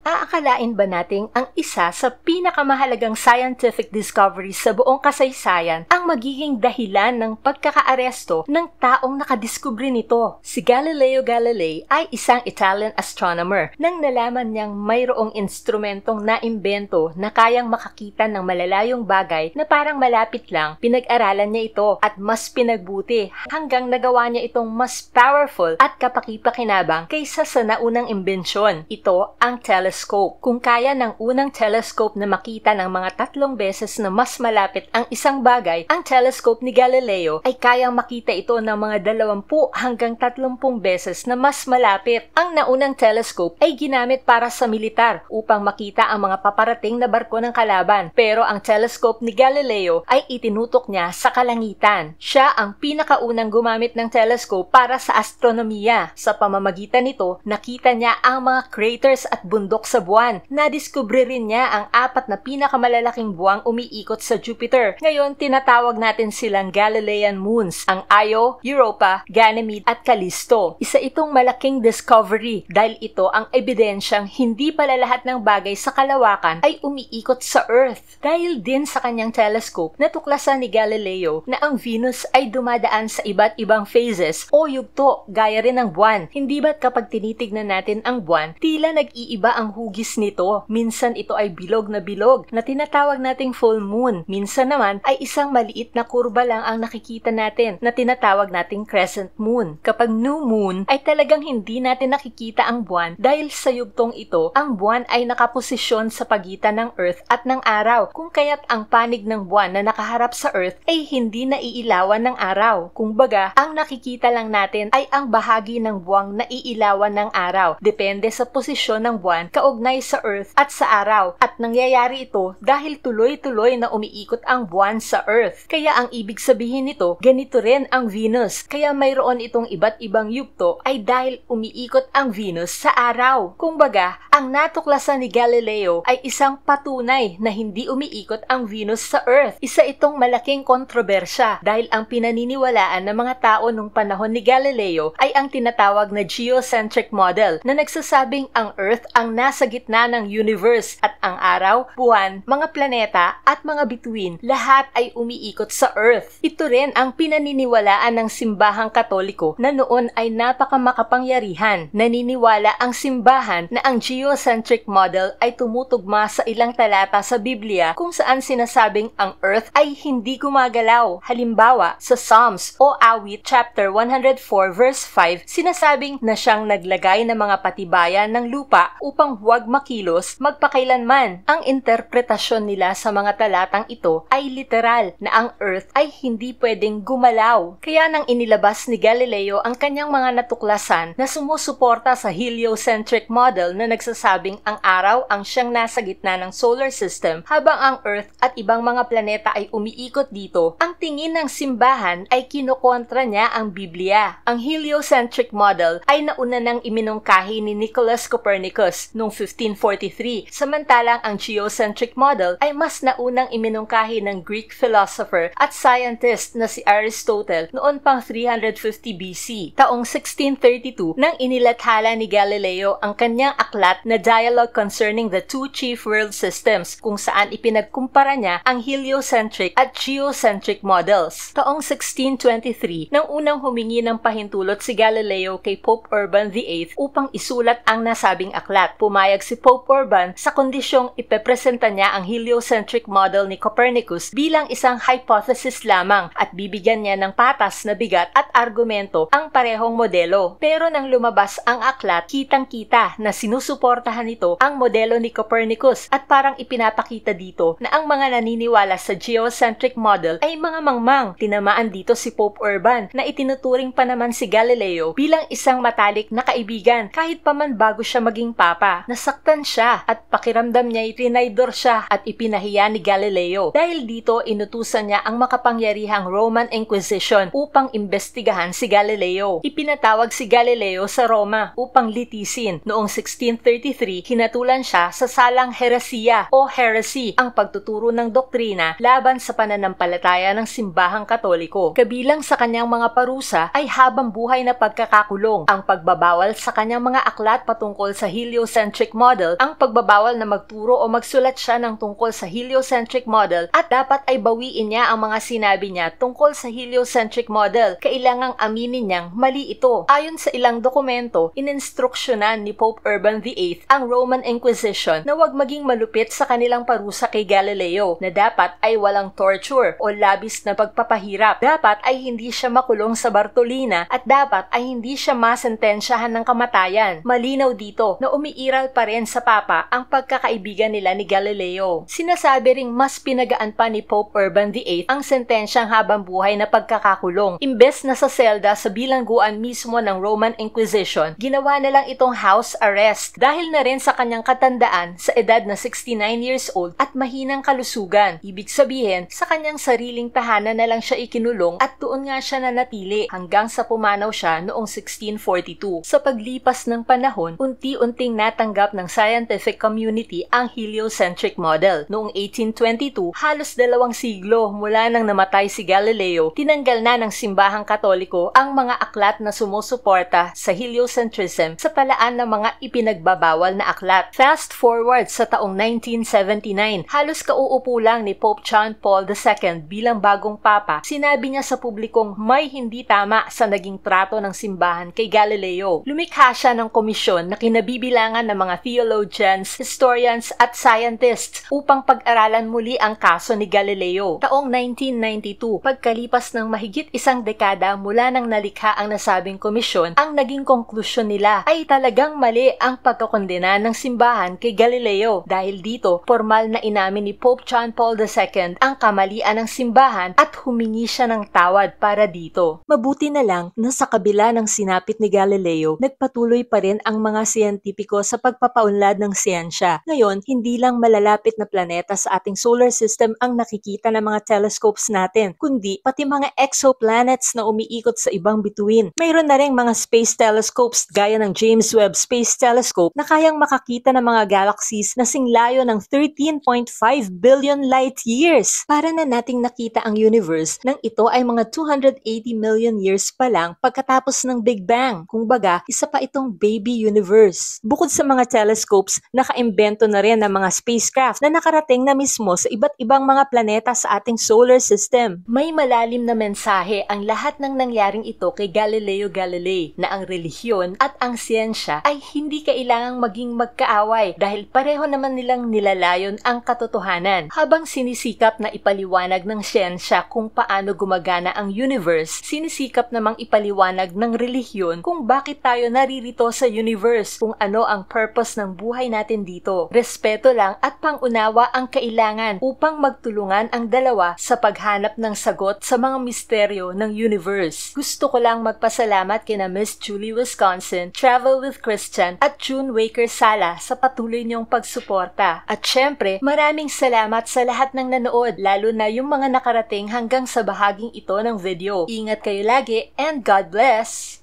Aakalain ba nating ang isa sa pinakamahalagang scientific discovery sa buong kasaysayan ang magiging dahilan ng pagkakaaresto ng taong nakadiskubre nito? Si Galileo Galilei ay isang Italian astronomer nang nalaman niyang mayroong instrumentong naimbento na kayang makakita ng malalayong bagay na parang malapit lang. Pinag-aralan niya ito at mas pinagbuti hanggang nagawa niya itong mas powerful at kapaki-pakinabang kaysa sa naunang imbensyon. Ito ang telescope. Kung kaya ng unang telescope na makita ng mga 3 beses na mas malapit ang isang bagay, ang telescope ni Galileo ay kayang makita ito ng mga 20 hanggang 30 beses na mas malapit. Ang naunang telescope ay ginamit para sa militar upang makita ang mga paparating na barko ng kalaban. Pero ang telescope ni Galileo ay itinutok niya sa kalangitan. Siya ang pinakaunang gumamit ng telescope para sa astronomiya. Sa pamamagitan nito, nakita niya ang mga craters at bundok sa buwan. Nadiskubre rin niya ang 4 na pinakamalalaking buwang umiikot sa Jupiter. Ngayon, tinatawag natin silang Galilean moons, ang Io, Europa, Ganymede at Callisto. Isa itong malaking discovery dahil ito ang ebidensyang hindi pala lahat ng bagay sa kalawakan ay umiikot sa Earth. Dahil din sa kanyang telescope, natuklasan ni Galileo na ang Venus ay dumadaan sa iba't ibang phases o yugto gaya rin ng buwan. Hindi ba't kapag tinitignan natin ang buwan, tila nag-iiba ang hugis nito. Minsan ito ay bilog na tinatawag nating full moon. Minsan naman ay isang maliit na kurba lang ang nakikita natin na tinatawag nating crescent moon. Kapag new moon ay talagang hindi natin nakikita ang buwan dahil sa yugtong ito, ang buwan ay nakaposisyon sa pagitan ng Earth at ng araw. Kung kaya't ang panig ng buwan na nakaharap sa Earth ay hindi naiilawan ng araw. Kumbaga, ang nakikita lang natin ay ang bahagi ng buwang naiilawan ng araw. Depende sa posisyon ng buwan kaugnay sa Earth at sa araw. At nangyayari ito dahil tuloy-tuloy na umiikot ang buwan sa Earth. Kaya ang ibig sabihin nito, ganito rin ang Venus. Kaya mayroon itong iba't ibang yugto ay dahil umiikot ang Venus sa araw. Kumbaga, ang natuklasan ni Galileo ay isang patunay na hindi umiikot ang Venus sa Earth. Isa itong malaking kontrobersya dahil ang pinaniniwalaan ng mga tao nung panahon ni Galileo ay ang tinatawag na geocentric model na nagsasabing ang Earth ang nasa gitna ng universe at ang araw, buwan, mga planeta at mga bituin, lahat ay umiikot sa Earth. Ito rin ang pinaniniwalaan ng simbahang Katoliko na noon ay napakamakapangyarihan. Naniniwala ang simbahan na ang geocentric model ay tumutugma sa ilang talata sa Biblia kung saan sinasabing ang Earth ay hindi gumagalaw. Halimbawa, sa Psalms o Awit chapter 104 verse 5, sinasabing na siyang naglagay ng mga patibayan ng lupa upang huwag makilos magpakailanman. Ang interpretasyon nila sa mga talatang ito ay literal na ang Earth ay hindi pwedeng gumalaw. Kaya nang inilabas ni Galileo ang kanyang mga natuklasan na sumusuporta sa heliocentric model na nagsasabing ang araw ang siyang nasa gitna ng solar system habang ang Earth at ibang mga planeta ay umiikot dito, ang tingin ng simbahan ay kinukontra niya ang Biblia. Ang heliocentric model ay nauna nang iminungkahi ni Nicholas Copernicus noong 1543, samantalang ang geocentric model ay mas naunang iminungkahi ng Greek philosopher at scientist na si Aristotle noon pang 350 BC. Taong 1632 nang inilathala ni Galileo ang kanyang aklat na Dialogue Concerning the Two Chief World Systems kung saan ipinagkumpara niya ang heliocentric at geocentric models. Taong 1623 nang unang humingi ng pahintulot si Galileo kay Pope Urban VIII upang isulat ang nasabing aklat. Pumayag si Pope Urban sa kondisyong ipepresenta niya ang heliocentric model ni Copernicus bilang isang hypothesis lamang at bibigyan niya ng patas na bigat at argumento ang parehong modelo. Pero nang lumabas ang aklat, kitang-kita na sinusuportahan nito ang modelo ni Copernicus at parang ipinapakita dito na ang mga naniniwala sa geocentric model ay mga mangmang. Tinamaan dito si Pope Urban na itinuturing pa naman si Galileo bilang isang matalik na kaibigan kahit pa man bago siya maging papa. Nasaktan siya at pakiramdam niya itinaydor siya at ipinahiya ni Galileo. Dahil dito inutusan niya ang makapangyarihang Roman Inquisition upang imbestigahan si Galileo. Ipinatawag si Galileo sa Roma upang litisin. Noong 1633, hinatulan siya sa salang heresiya o heresy, ang pagtuturo ng doktrina laban sa pananampalataya ng simbahang Katoliko. Kabilang sa kanyang mga parusa ay habang buhay na pagkakakulong, ang pagbabawal sa kanyang mga aklat patungkol sa heliocentric heliocentric model ang pagbabawal na magturo o magsulat siya ng tungkol sa heliocentric model at dapat ay bawiin niya ang mga sinabi niya tungkol sa heliocentric model. Kailangang aminin niyang mali ito. Ayon sa ilang dokumento, ininstruksyonan ni Pope Urban VIII ang Roman Inquisition na huwag maging malupit sa kanilang parusa kay Galileo, na dapat ay walang torture o labis na pagpapahirap. Dapat ay hindi siya makulong sa Bartolina at dapat ay hindi siya masentensyahan ng kamatayan. Malinaw dito na umiiral pa rin sa Papa ang pagkakaibigan nila ni Galileo. Sinasabi ring mas pinagaan pa ni Pope Urban VIII ang sentensyang habang buhay na pagkakakulong. Imbes na sa selda sa bilangguan mismo ng Roman Inquisition, ginawa na lang itong house arrest dahil na rin sa kanyang katandaan sa edad na 69 years old at mahinang kalusugan. Ibig sabihin, sa kanyang sariling tahanan na lang siya ikinulong at doon nga siya nanatili hanggang sa pumanaw siya noong 1642. Sa paglipas ng panahon, unti-unting natanggap ng scientific community ang heliocentric model. Noong 1822, halos 2 siglo mula nang namatay si Galileo, tinanggal na ng simbahang Katoliko ang mga aklat na sumusuporta sa heliocentrism sa palaan ng mga ipinagbabawal na aklat. Fast forward sa taong 1979, halos kauupo lang ni Pope John Paul II bilang bagong papa, sinabi niya sa publikong may hindi tama sa naging trato ng simbahan kay Galileo. Lumikha siya ng komisyon na kinabibilangan ng mga theologians, historians at scientists upang pag-aralan muli ang kaso ni Galileo. Taong 1992, pagkalipas ng mahigit isang dekada mula nang nalikha ang nasabing komisyon, ang naging konklusyon nila ay talagang mali ang pagkakondena ng simbahan kay Galileo. Dahil dito, formal na inamin ni Pope John Paul II ang kamalian ng simbahan at humingi siya ng tawad para dito. Mabuti na lang na sa kabila ng sinapit ni Galileo, nagpatuloy pa rin ang mga siyentipiko sa pagpapaunlad ng siyensya. Ngayon, hindi lang malalapit na planeta sa ating solar system ang nakikita ng mga telescopes natin, kundi pati mga exoplanets na umiikot sa ibang bituin. Mayroon na rin mga space telescopes gaya ng James Webb Space Telescope na kayang makakita ng mga galaxies na singlayo ng 13.5 billion light years. Para na nating nakita ang universe nang ito ay mga 280 million years pa lang pagkatapos ng Big Bang. Kung baga, isa pa itong baby universe. Bukod sa mga telescopes, nakaimbento na rin ng mga spacecraft na nakarating na mismo sa iba't ibang mga planeta sa ating solar system. May malalim na mensahe ang lahat ng nangyaring ito kay Galileo Galilei na ang relihiyon at ang siyensya ay hindi kailangang maging magkaaway dahil pareho naman nilang nilalayon ang katotohanan. Habang sinisikap na ipaliwanag ng siyensya kung paano gumagana ang universe, sinisikap namang ipaliwanag ng relihiyon kung bakit tayo naririto sa universe, kung ano ang purpose ng buhay natin dito. Respeto lang at pangunawa ang kailangan upang magtulungan ang dalawa sa paghanap ng sagot sa mga misteryo ng universe. Gusto ko lang magpasalamat kina Miss Julie Wisconsin, Travel with Christian at June Waker Sala sa patuloy niyong pagsuporta. At syempre, maraming salamat sa lahat ng nanood, lalo na yung mga nakarating hanggang sa bahaging ito ng video. Ingat kayo lagi and God bless!